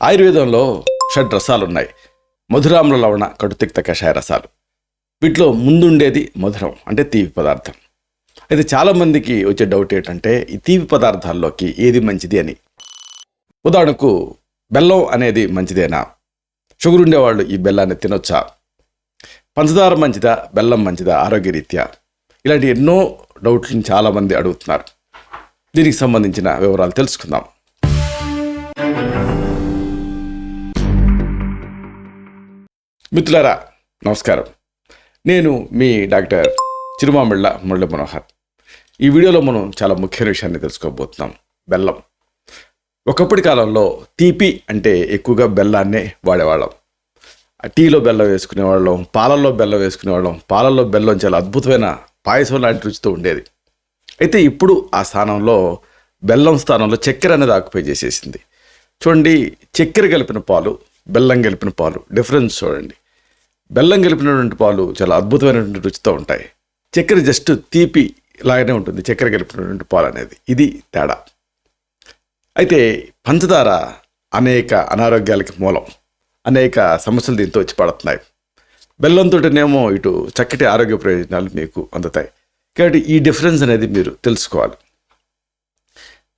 ఆయుర్వేదంలో షడ్ రసాలు ఉన్నాయి. మధురామ్ల లవణ కటుతిక్త కషాయ రసాలు. వీటిలో ముందుండేది మధురం, అంటే తీపి పదార్థం. అయితే చాలామందికి వచ్చే డౌట్ ఏంటంటే ఈ తీపి పదార్థాల్లోకి ఏది మంచిది అని. ఉదాహరణకు బెల్లం అనేది మంచిదేనా? షుగర్ ఉండేవాళ్ళు ఈ బెల్లాన్ని తినొచ్చా? పంచదార మంచిదా, బెల్లం మంచిదా ఆరోగ్యరీత్యా? ఇలాంటి ఎన్నో డౌట్లను చాలామంది అడుగుతున్నారు. దీనికి సంబంధించిన వివరాలు తెలుసుకుందాం. మిత్రులారా నమస్కారం. నేను మీ డాక్టర్ చిరుమామిళ్ళ మురళీ మనోహర్. ఈ వీడియోలో మనం చాలా ముఖ్యమైన విషయాన్ని తెలుసుకోబోతున్నాం. బెల్లం. ఒకప్పటి కాలంలో తీపి అంటే ఎక్కువగా బెల్లాన్నే వాడేవాళ్ళం. టీలో బెల్లం వేసుకునేవాళ్ళం, పాలల్లో బెల్లం వేసుకునేవాళ్ళం. పాలల్లో బెల్లం చాలా అద్భుతమైన పాయసం లాంటి రుచితో ఉండేది. అయితే ఇప్పుడు ఆ స్థానంలో బెల్లం స్థానంలో చక్కెర అనేది ఆక్యుపై చేసేసింది. చూడండి, చక్కెర కలిపిన పాలు, బెల్లం కలిపిన పాలు డిఫరెన్స్ చూడండి. బెల్లం కలిపినటువంటి పాలు చాలా అద్భుతమైనటువంటి రుచితో ఉంటాయి. చక్కెర జస్ట్ తీపి లాగానే ఉంటుంది చక్కెర కలిపినటువంటి పాలు అనేది. ఇది తేడా. అయితే పంచదార అనేక అనారోగ్యాలకి మూలం. అనేక సమస్యలు దీంతో వచ్చి పడుతున్నాయి. బెల్లంతోనేమో ఇటు చక్కటి ఆరోగ్య ప్రయోజనాలు మీకు అందుతాయి. కాబట్టి ఈ డిఫరెన్స్ అనేది మీరు తెలుసుకోవాలి.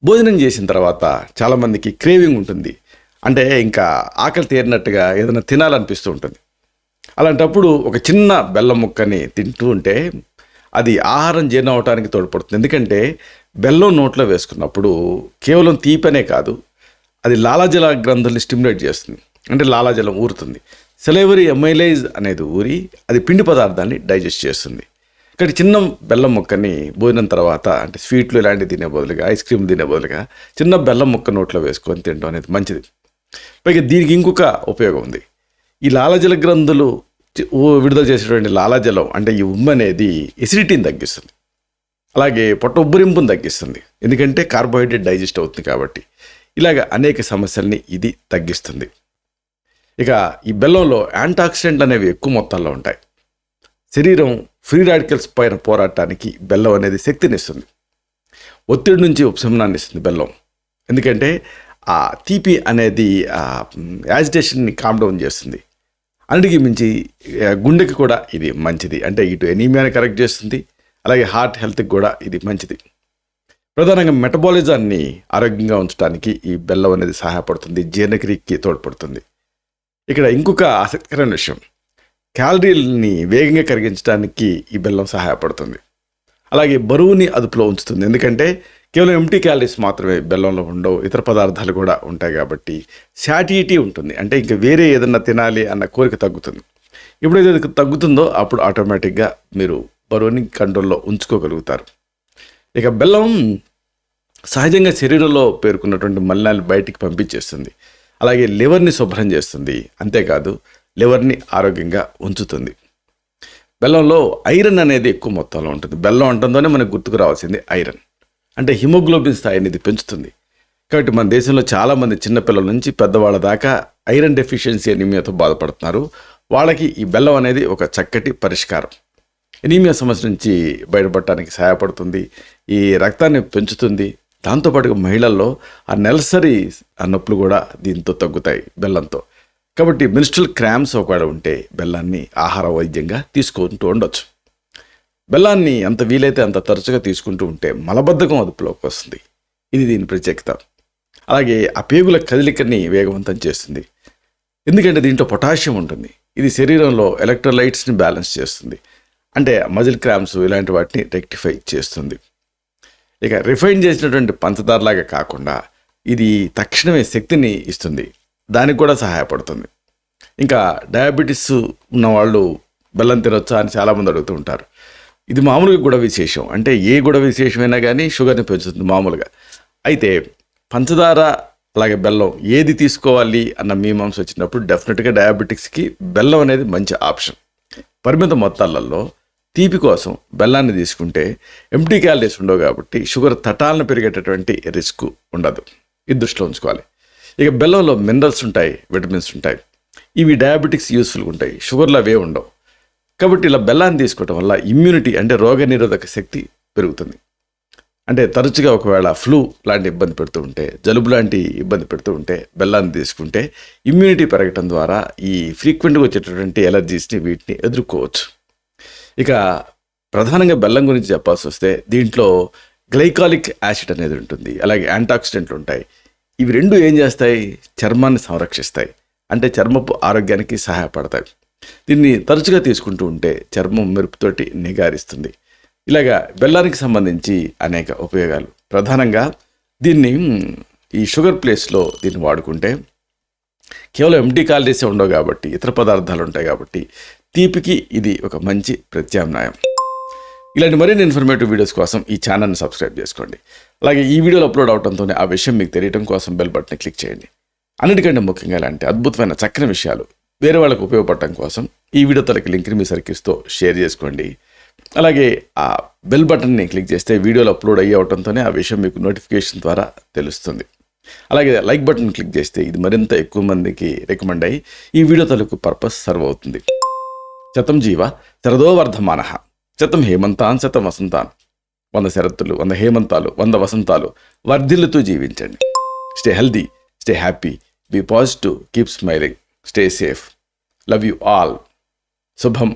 భోజనం చేసిన తర్వాత చాలామందికి క్రేవింగ్ ఉంటుంది. అంటే ఇంకా ఆకలి తీరినట్టుగా ఏదైనా తినాలనిపిస్తూ ఉంటుంది. అలాంటప్పుడు ఒక చిన్న బెల్లం ముక్కని తింటూ ఉంటే అది ఆహారం జీర్ణం అవడానికి తోడ్పడుతుంది. ఎందుకంటే బెల్లం నోట్లో వేసుకున్నప్పుడు కేవలం తీపనే కాదు, అది లాలాజల గ్రంథుల్ని స్టిమ్యులేట్ చేస్తుంది. అంటే లాలాజలం ఊరుతుంది. సెలైవరీ ఎమైలేజ్ అనేది ఊరి అది పిండి పదార్థాన్ని డైజెస్ట్ చేస్తుంది. ఇక్కడ చిన్న బెల్లం ముక్కని భోజనం తర్వాత, అంటే స్వీట్లు ఇలాంటివి తినే బదులుగా, ఐస్ క్రీమ్ తినే బదులుగా చిన్న బెల్లం ముక్క నోట్లో వేసుకొని తినడం అనేది మంచిది. పైగా దీనికి ఇంకొక ఉపయోగం ఉంది. ఈ లాలాజల గ్రంథులు విడుదల చేసేటువంటి లాలాజలం, అంటే ఈ ఉమ్ము అనేది ఎసిడిటీని తగ్గిస్తుంది. అలాగే పొట్ట ఉబ్బరింపును తగ్గిస్తుంది. ఎందుకంటే కార్బోహైడ్రేట్ డైజెస్ట్ అవుతుంది కాబట్టి. ఇలాగ అనేక సమస్యల్ని ఇది తగ్గిస్తుంది. ఇక ఈ బెల్లంలో యాంటాక్సిడెంట్లు అనేవి ఎక్కువ మొత్తాల్లో ఉంటాయి. శరీరం ఫ్రీ రాడికల్స్ పైన పోరాటానికి బెల్లం అనేది శక్తినిస్తుంది. ఒత్తిడి నుంచి ఉపశమనాన్ని ఇస్తుంది బెల్లం. ఎందుకంటే ఆ తీపి అనేది యాజిటేషన్ని కామ్ డౌన్ చేస్తుంది. అన్నిటికీ మించి గుండెకి కూడా ఇది మంచిది. అంటే ఇటు ఎనీమియాని కరెక్ట్ చేస్తుంది, అలాగే హార్ట్ హెల్త్కి కూడా ఇది మంచిది. ప్రధానంగా మెటబాలిజాన్ని ఆరోగ్యంగా ఉంచడానికి ఈ బెల్లం అనేది సహాయపడుతుంది. జీర్ణక్రియకి తోడ్పడుతుంది. ఇక్కడ ఇంకొక ఆసక్తికరమైన విషయం, క్యాలరీలని వేగంగా కరిగించడానికి ఈ బెల్లం సహాయపడుతుంది. అలాగే బరువుని అదుపులో ఉంచుతుంది. ఎందుకంటే కేవలం ఎంటీ క్యాలరీస్ మాత్రమే బెల్లంలో ఉండవు, ఇతర పదార్థాలు కూడా ఉంటాయి కాబట్టి శాటిటీ ఉంటుంది. అంటే ఇంకా వేరే ఏదన్నా తినాలి అన్న కోరిక తగ్గుతుంది. ఎప్పుడైతే అది తగ్గుతుందో అప్పుడు ఆటోమేటిక్గా మీరు బరువుని కంట్రోల్లో ఉంచుకోగలుగుతారు. ఇక బెల్లం సహజంగా శరీరంలో పేరుకున్నటువంటి మలినాలు బయటికి పంపించేస్తుంది. అలాగే లివర్ని శుభ్రం చేస్తుంది. అంతేకాదు లివర్ని ఆరోగ్యంగా ఉంచుతుంది. బెల్లంలో ఐరన్ అనేది ఎక్కువ మొత్తంలో ఉంటుంది. బెల్లం అంటుందోనే మనకు గుర్తుకు రావాల్సింది ఐరన్. అంటే హిమోగ్లోబిన్ స్థాయిని ఇది పెంచుతుంది. కాబట్టి మన దేశంలో చాలామంది చిన్నపిల్లల నుంచి పెద్దవాళ్ళ దాకా ఐరన్ డెఫిషియన్సీ ఎనీమియాతో బాధపడుతున్నారు. వాళ్ళకి ఈ బెల్లం అనేది ఒక చక్కటి పరిష్కారం. ఎనీమియా సమస్య నుంచి బయటపడటానికి సహాయపడుతుంది. ఈ రక్తాన్ని పెంచుతుంది. దాంతోపాటుగా మహిళల్లో ఆ నెలసరి ఆ నొప్పులు కూడా దీంతో తగ్గుతాయి బెల్లంతో. కాబట్టి మినిస్ట్రల్ క్రాంప్స్ ఒకవేళ ఉంటే బెల్లాన్ని ఆహార వైద్యంగా తీసుకుంటూ ఉండొచ్చు. బెల్లాన్ని అంత వీలైతే అంత తరచుగా తీసుకుంటూ ఉంటే మలబద్ధకం అదుపులోకి వస్తుంది. ఇది దీని ప్రత్యేకత. అలాగే ఆ పేగుల కదలికని వేగవంతం చేస్తుంది. ఎందుకంటే దీంట్లో పొటాషియం ఉంటుంది. ఇది శరీరంలో ఎలక్ట్రోలైట్స్ని బ్యాలెన్స్ చేస్తుంది. అంటే మజిల్ క్రాంప్స్ ఇలాంటి వాటిని రెక్టిఫై చేస్తుంది. ఇక రిఫైన్ చేసినటువంటి పంచదారలాగా కాకుండా ఇది తక్షణమే శక్తిని ఇస్తుంది. దానికి కూడా సహాయపడుతుంది. ఇంకా డయాబెటీస్ ఉన్నవాళ్ళు బెల్లం తినొచ్చా అని చాలామంది అడుగుతూ ఉంటారు. ఇది మామూలుగా గుడ విశేషం. అంటే ఏ గుడ విశేషమైనా కానీ షుగర్ని పెంచుతుంది మామూలుగా. అయితే పంచదార అలాగే బెల్లం ఏది తీసుకోవాలి అన్న మీమాంస వచ్చినప్పుడు డెఫినెట్గా డయాబెటిక్స్కి బెల్లం అనేది మంచి ఆప్షన్. పరిమిత మొత్తాలలో తీపి కోసం బెల్లాన్ని తీసుకుంటే ఎంటీ క్యాలరీస్ ఉండవు కాబట్టి షుగర్ తటాలను పెరిగేటటువంటి రిస్క్ ఉండదు. ఇది దృష్టిలో ఉంచుకోవాలి. ఇక బెల్లంలో మినరల్స్ ఉంటాయి, విటమిన్స్ ఉంటాయి. ఇవి డయాబెటిక్స్ యూస్ఫుల్గా ఉంటాయి. షుగర్లో అవే ఉండవు. కాబట్టి ఇలా బెల్లాన్ని తీసుకోవటం వల్ల ఇమ్యూనిటీ, అంటే రోగ నిరోధక శక్తి పెరుగుతుంది. అంటే తరచుగా ఒకవేళ ఫ్లూ లాంటి ఇబ్బంది పెడుతూ ఉంటే, జలుబు లాంటి ఇబ్బంది పెడుతూ ఉంటే బెల్లాన్ని తీసుకుంటే ఇమ్యూనిటీ పెరగటం ద్వారా ఈ ఫ్రీక్వెంట్గా వచ్చేటటువంటి ఎలర్జీస్ని వీటిని ఎదుర్కోవచ్చు. ఇక ప్రధానంగా బెల్లం గురించి చెప్పాల్సి వస్తే దీంట్లో గ్లైకాలిక్ యాసిడ్ అనేది ఉంటుంది, అలాగే యాంటాక్సిడెంట్లు ఉంటాయి. ఇవి రెండు ఏం చేస్తాయి? చర్మాన్ని సంరక్షిస్తాయి, అంటే చర్మపు ఆరోగ్యానికి సహాయపడతాయి. దీన్ని తరచుగా తీసుకుంటూ ఉంటే చర్మం మెరుపుతోటి నిగారిస్తుంది. ఇలాగా బెల్లానికి సంబంధించి అనేక ఉపయోగాలు. ప్రధానంగా దీన్ని ఈ షుగర్ ప్లేస్లో దీన్ని వాడుకుంటే కేవలం ఎంటీ క్యాలరీసే ఉండవు కాబట్టి, ఇతర పదార్థాలు ఉంటాయి కాబట్టి తీపికి ఇది ఒక మంచి ప్రత్యామ్నాయం. ఇలాంటి మరిన్ని ఇన్ఫర్మేటివ్ వీడియోస్ కోసం ఈ ఛానల్ని సబ్స్క్రైబ్ చేసుకోండి. అలాగే ఈ వీడియోలు అప్లోడ్ అవడంతోనే ఆ విషయం మీకు తెలియడం కోసం బెల్ బటన్ని క్లిక్ చేయండి. అన్నిటికంటే ముఖ్యంగా ఇలాంటి అద్భుతమైన చక్కని విషయాలు వేరే వాళ్ళకు ఉపయోగపడటం కోసం ఈ వీడియో తలకి లింక్ని మీ సర్కిల్స్తో షేర్ చేసుకోండి. అలాగే ఆ బెల్ బటన్ని క్లిక్ చేస్తే వీడియోలు అప్లోడ్ అయ్యవడంతోనే ఆ విషయం మీకు నోటిఫికేషన్ ద్వారా తెలుస్తుంది. అలాగే లైక్ బటన్ క్లిక్ చేస్తే ఇది మరింత ఎక్కువ మందికి రికమెండ్ అయ్యి ఈ వీడియో తలకు పర్పస్ సర్వ్ అవుతుంది. శతం జీవ శరదో వర్ధమానః, శతం హేమంతాన్ శతం వసంతాన్. 100 శరత్తులు, 100 హేమంతాలు, 100 వసంతాలు వర్ధిల్లుతూ జీవించండి. Stay healthy, stay happy, be positive, keep smiling, stay safe. Love you all. శుభం.